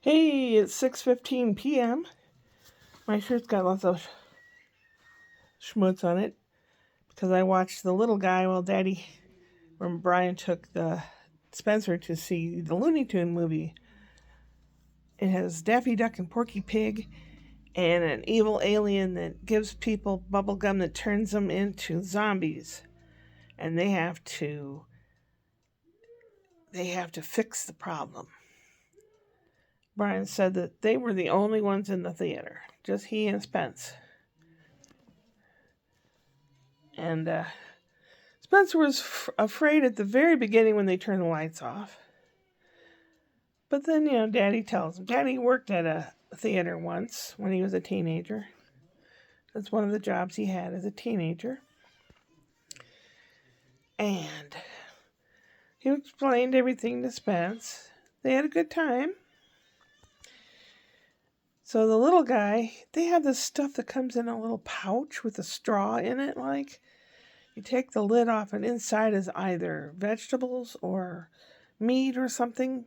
Hey, it's 6:15 p.m. My shirt's got lots of schmutz on it because I watched The Little Guy while when Brian took the Spencer to see the Looney Tune movie. It has Daffy Duck and Porky Pig and an evil alien that gives people bubble gum that turns them into zombies, and they have to fix the problem. Brian said that they were the only ones in the theater, just he and Spence. And Spencer was afraid at the very beginning when they turned the lights off. But then, Daddy tells him. Daddy worked at a theater once when he was a teenager. That's one of the jobs he had as a teenager. And he explained everything to Spence. They had a good time. So the little guy, they have this stuff that comes in a little pouch with a straw in it, like. You take the lid off, and inside is either vegetables or meat or something.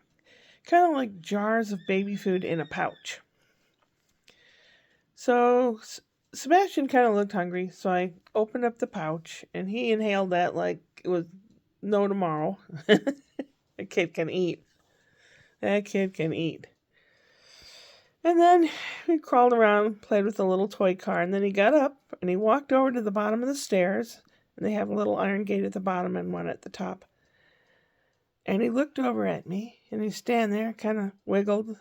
Kind of like jars of baby food in a pouch. So Sebastian kind of looked hungry, so I opened up the pouch, and he inhaled that like it was no tomorrow. That kid can eat. That kid can eat. And then we crawled around, played with the little toy car, and then he got up, and he walked over to the bottom of the stairs, and they have a little iron gate at the bottom and one at the top. And he looked over at me, and he stand there, kind of wiggled,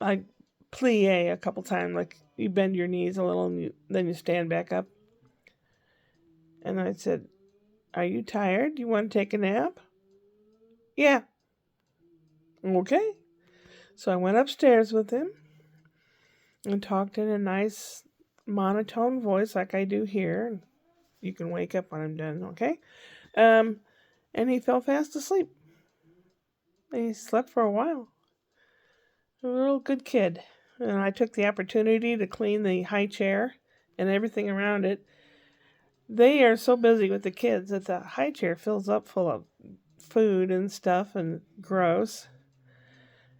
like plie a couple times, like you bend your knees a little, and then you stand back up. And I said, "Are you tired? You want to take a nap?" "Yeah." "Okay." So I went upstairs with him and talked in a nice monotone voice like I do here. You can wake up when I'm done, okay? And he fell fast asleep. And he slept for a while. A real good kid. And I took the opportunity to clean the high chair and everything around it. They are so busy with the kids that the high chair fills up full of food and stuff and gross.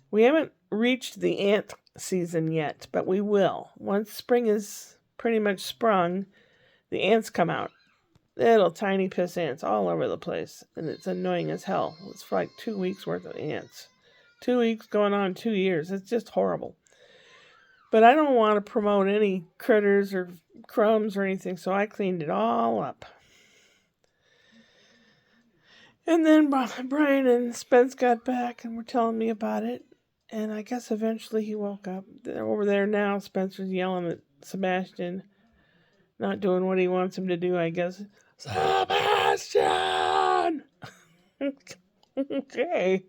We haven't reached the ant season yet, but we will. Once spring is pretty much sprung, the ants come out. Little tiny piss ants all over the place, and it's annoying as hell. It's for like 2 weeks worth of ants. 2 weeks going on 2 years. It's just horrible. But I don't want to promote any critters or crumbs or anything, so I cleaned it all up. And then Brian and Spence got back and were telling me about it. And I guess eventually he woke up. They're over there now. Spencer's yelling at Sebastian. Not doing what he wants him to do, I guess. "Sebastian!" Okay.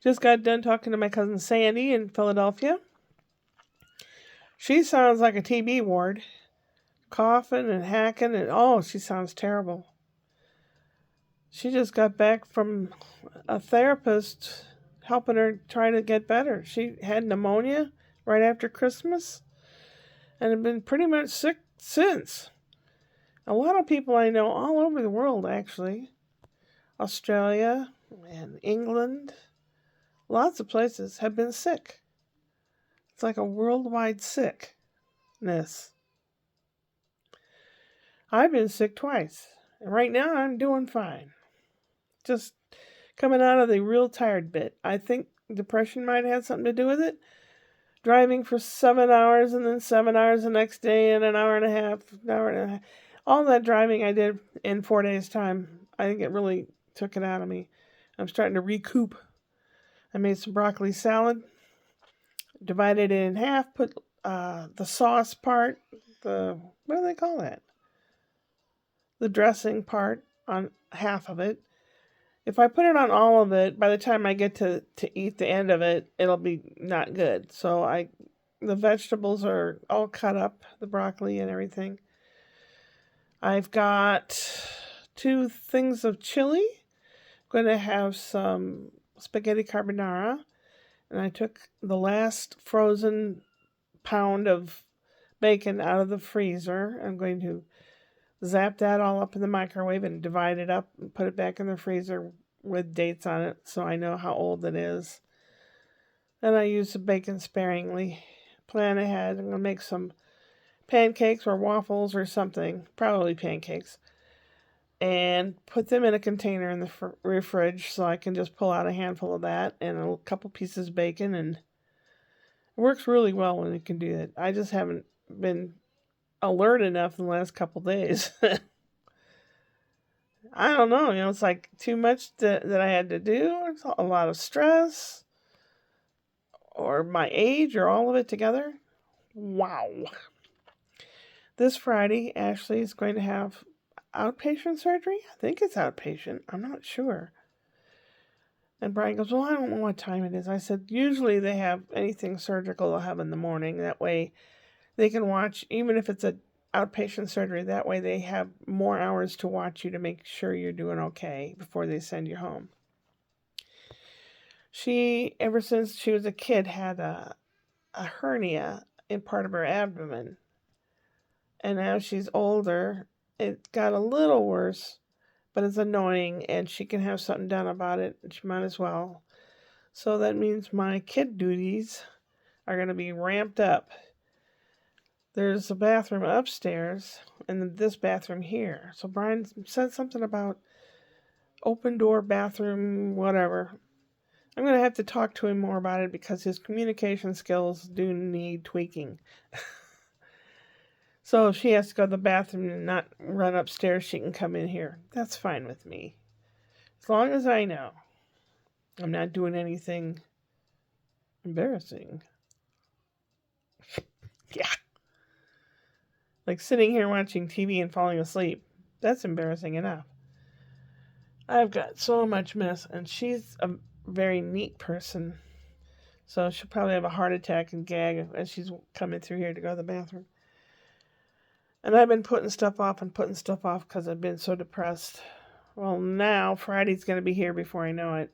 Just got done talking to my cousin Sandy in Philadelphia. She sounds like a TB ward. Coughing and hacking and she sounds terrible. She just got back from a therapist helping her try to get better. She had pneumonia right after Christmas and had been pretty much sick since. A lot of people I know all over the world, actually. Australia and England, lots of places have been sick. It's like a worldwide sickness. I've been sick twice, and right now I'm doing fine. Just coming out of the real tired bit. I think depression might have something to do with it. Driving for 7 hours and then 7 hours the next day and an hour and a half. All that driving I did in 4 days' time, I think it really took it out of me. I'm starting to recoup. I made some broccoli salad, divided it in half, put the sauce part, what do they call that? The dressing part on half of it. If I put it on all of it, by the time I get to eat the end of it, it'll be not good. So the vegetables are all cut up, the broccoli and everything. I've got 2 things of chili. I'm going to have some spaghetti carbonara. And I took the last frozen pound of bacon out of the freezer. I'm going to zap that all up in the microwave and divide it up and put it back in the freezer with dates on it so I know how old it is. And I use the bacon sparingly. Plan ahead. I'm going to make some pancakes or waffles or something. Probably pancakes. And put them in a container in the fridge so I can just pull out a handful of that and a couple pieces of bacon. And it works really well when you can do that. I just haven't been alert enough in the last couple days. I don't know. It's like too much that I had to do. It's a lot of stress. Or my age, or all of it together. Wow. This Friday, Ashley is going to have outpatient surgery. I think it's outpatient. I'm not sure. And Brian goes, well, I don't know what time it is. I said, usually they have anything surgical they'll have in the morning. That way they can watch, even if it's a outpatient surgery, that way they have more hours to watch you to make sure you're doing okay before they send you home. She, ever since she was a kid, had a hernia in part of her abdomen. And now she's older, it got a little worse, but it's annoying, and she can have something done about it, and she might as well. So that means my kid duties are going to be ramped up. There's a bathroom upstairs, and this bathroom here. So Brian said something about open door bathroom, whatever. I'm going to have to talk to him more about it because his communication skills do need tweaking. So if she has to go to the bathroom and not run upstairs, she can come in here. That's fine with me. As long as I know I'm not doing anything embarrassing. Yeah. Like sitting here watching TV and falling asleep. That's embarrassing enough. I've got so much mess, and she's a very neat person. So she'll probably have a heart attack and gag as she's coming through here to go to the bathroom. And I've been putting stuff off because I've been so depressed. Well, now Friday's going to be here before I know it.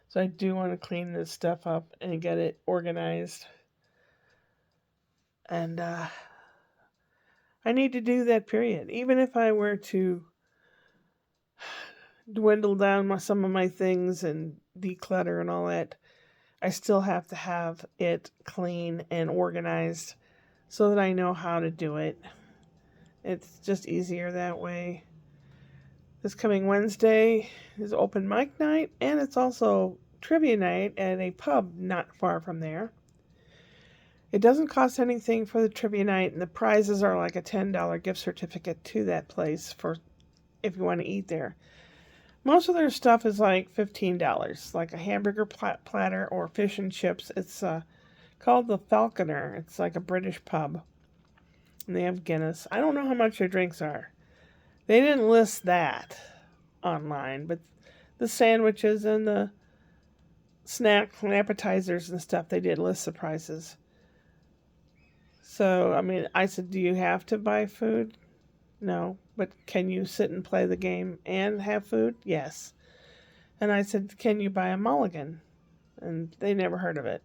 So I do want to clean this stuff up and get it organized. And I need to do that, period. Even if I were to dwindle down some of my things and declutter and all that, I still have to have it clean and organized so that I know how to do it. It's just easier that way. This coming Wednesday is open mic night, and it's also trivia night at a pub not far from there. It doesn't cost anything for the trivia night, and the prizes are like a $10 gift certificate to that place for if you want to eat there. Most of their stuff is like $15, like a hamburger platter or fish and chips. It's called the Falconer. It's like a British pub. And they have Guinness. I don't know how much their drinks are. They didn't list that online, but the sandwiches and the snacks and appetizers and stuff, they did list the prices. So, I said, do you have to buy food? No, but can you sit and play the game and have food? Yes. And I said, can you buy a mulligan? And they never heard of it.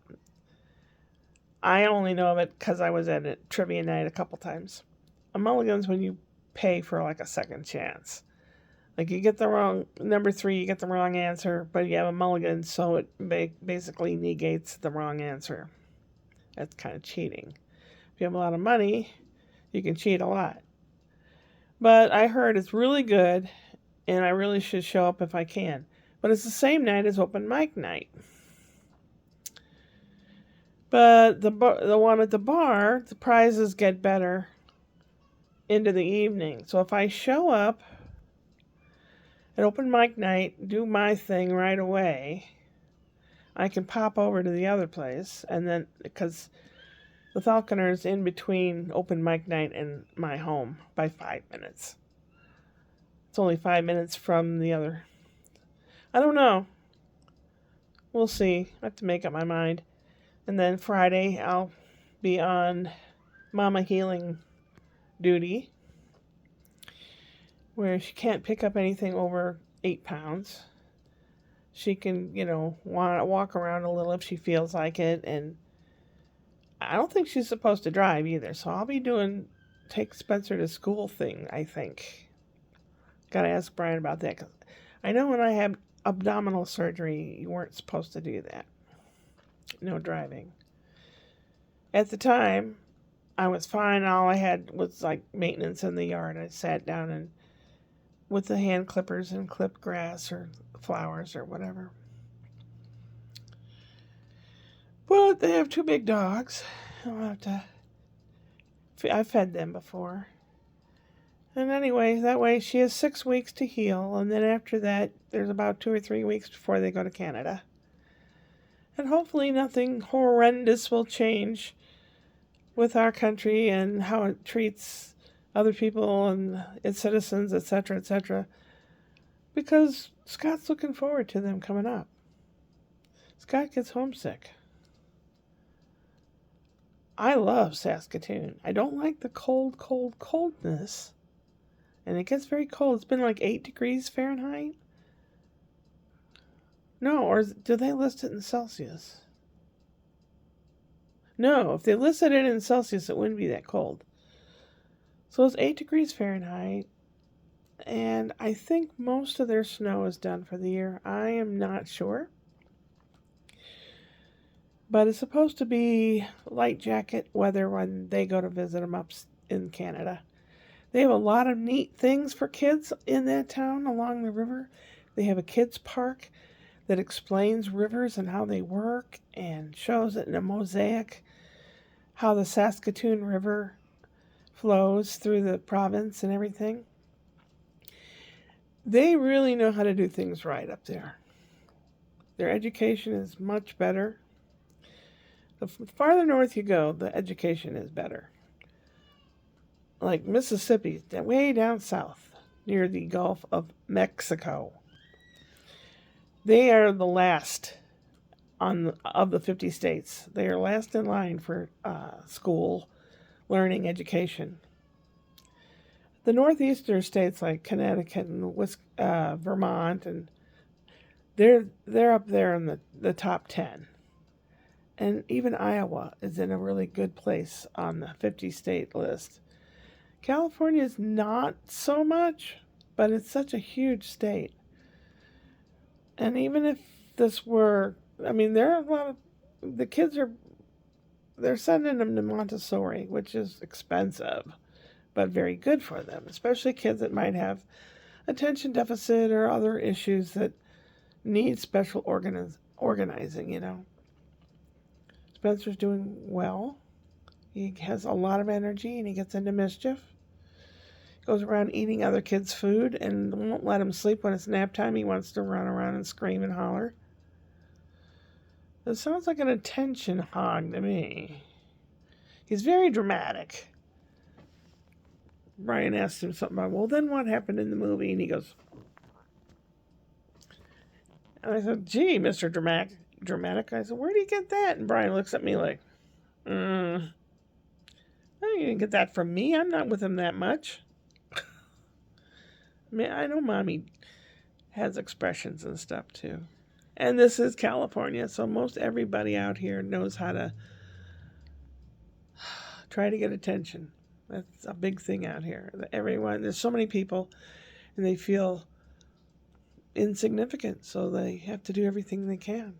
I only know of it because I was at a trivia night a couple times. A mulligan's when you pay for like a second chance. Like you get the wrong, number 3, you get the wrong answer, but you have a mulligan, so it basically negates the wrong answer. That's kind of cheating. If you have a lot of money, you can cheat a lot. But I heard it's really good, and I really should show up if I can. But it's the same night as open mic night. But the one at the bar, the prizes get better into the evening. So if I show up at open mic night, do my thing right away, I can pop over to the other place. And then, because the Falconer is in between open mic night and my home by 5 minutes. It's only 5 minutes from the other. I don't know. We'll see. I have to make up my mind. And then Friday, I'll be on Mama Healing duty, where she can't pick up anything over 8 pounds. She can, walk around a little if she feels like it. And I don't think she's supposed to drive either. So I'll be doing take Spencer to school thing, I think. Got to ask Brian about that. 'Cause I know when I had abdominal surgery, you weren't supposed to do that. no driving. At the time, I was fine. All I had was like maintenance in the yard. I sat down and with the hand clippers and clipped grass or flowers or whatever. But they have two big dogs. I'll have to. I fed them before. And anyway, that way she has 6 weeks to heal, and then after that, there's about 2 or 3 weeks before they go to Canada. And hopefully, nothing horrendous will change with our country and how it treats other people and its citizens, etc., etc. Because Scott's looking forward to them coming up. Scott gets homesick. I love Saskatoon. I don't like the coldness. And it gets very cold. It's been like 8 degrees Fahrenheit. No, or do they list it in Celsius? No, if they listed it in Celsius, it wouldn't be that cold. So it's 8 degrees Fahrenheit. And I think most of their snow is done for the year. I am not sure. But it's supposed to be light jacket weather when they go to visit them up in Canada. They have a lot of neat things for kids in that town along the river. They have a kids park that explains rivers and how they work and shows it in a mosaic how the Saskatoon River flows through the province and everything. They really know how to do things right up there. Their education is much better. The farther north you go, the education is better. Like Mississippi, way down south, near the Gulf of Mexico. They are the last of the 50 states. They are last in line for school, learning, education. The northeastern states like Connecticut and Vermont, and they're up there in the top 10. And even Iowa is in a really good place on the 50 state list. California is not so much, but it's such a huge state. And even if this were, there are a lot of, the kids they're sending them to Montessori, which is expensive, but very good for them, especially kids that might have attention deficit or other issues that need special organizing, Spencer's doing well. He has a lot of energy and he gets into mischief. Goes around eating other kids' food and won't let him sleep when it's nap time. He wants to run around and scream and holler. It sounds like an attention hog to me. He's very dramatic. Brian asked him something about, well, then what happened in the movie? And he goes, and I said, gee, Mr. Dramatic. I said, where do you get that? And Brian looks at me like, you didn't get that from me. I'm not with him that much. I know Mommy has expressions and stuff too. And this is California, so most everybody out here knows how to try to get attention. That's a big thing out here. There's so many people, and they feel insignificant, so they have to do everything they can.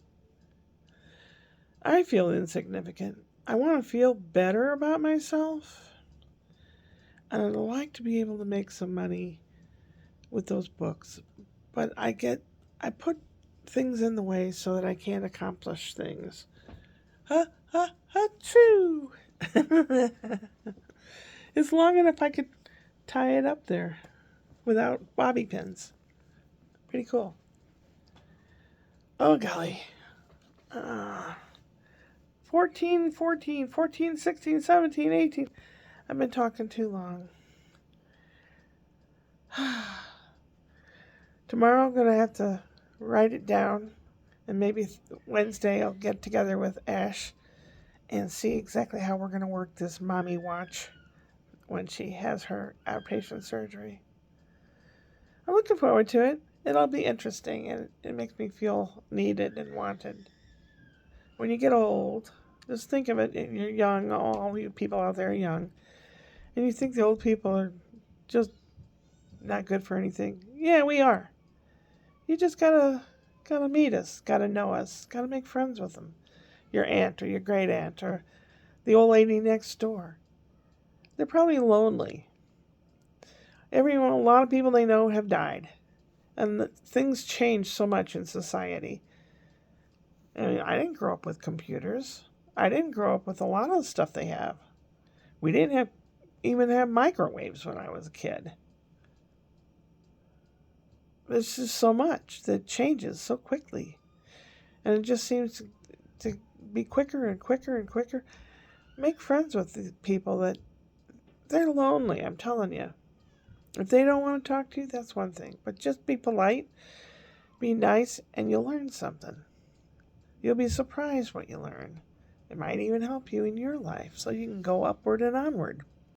I feel insignificant. I want to feel better about myself, and I'd like to be able to make some money with those books, but I put things in the way so that I can't accomplish things. True. It's long enough I could tie it up there without bobby pins. Pretty cool. Oh, golly. 14, 16, 17, 18. I've been talking too long. Tomorrow I'm going to have to write it down, and maybe Wednesday I'll get together with Ash and see exactly how we're going to work this mommy watch when she has her outpatient surgery. I'm looking forward to it. It'll be interesting, and it makes me feel needed and wanted. When you get old, just think of it, and you're young, all you people out there are young, and you think the old people are just not good for anything. Yeah, we are. You just gotta meet us, gotta know us, gotta make friends with them. your aunt or your great aunt or the old lady next door. They're probably lonely. A lot of people they know have died. And things change so much in society. I mean, I didn't grow up with computers. I didn't grow up with a lot of the stuff they have. We didn't even have microwaves when I was a kid. There's just so much that changes so quickly. And it just seems to be quicker and quicker and quicker. Make friends with the people that they're lonely, I'm telling you. If they don't want to talk to you, that's one thing. But just be polite, be nice, and you'll learn something. You'll be surprised what you learn. It might even help you in your life so you can go upward and onward.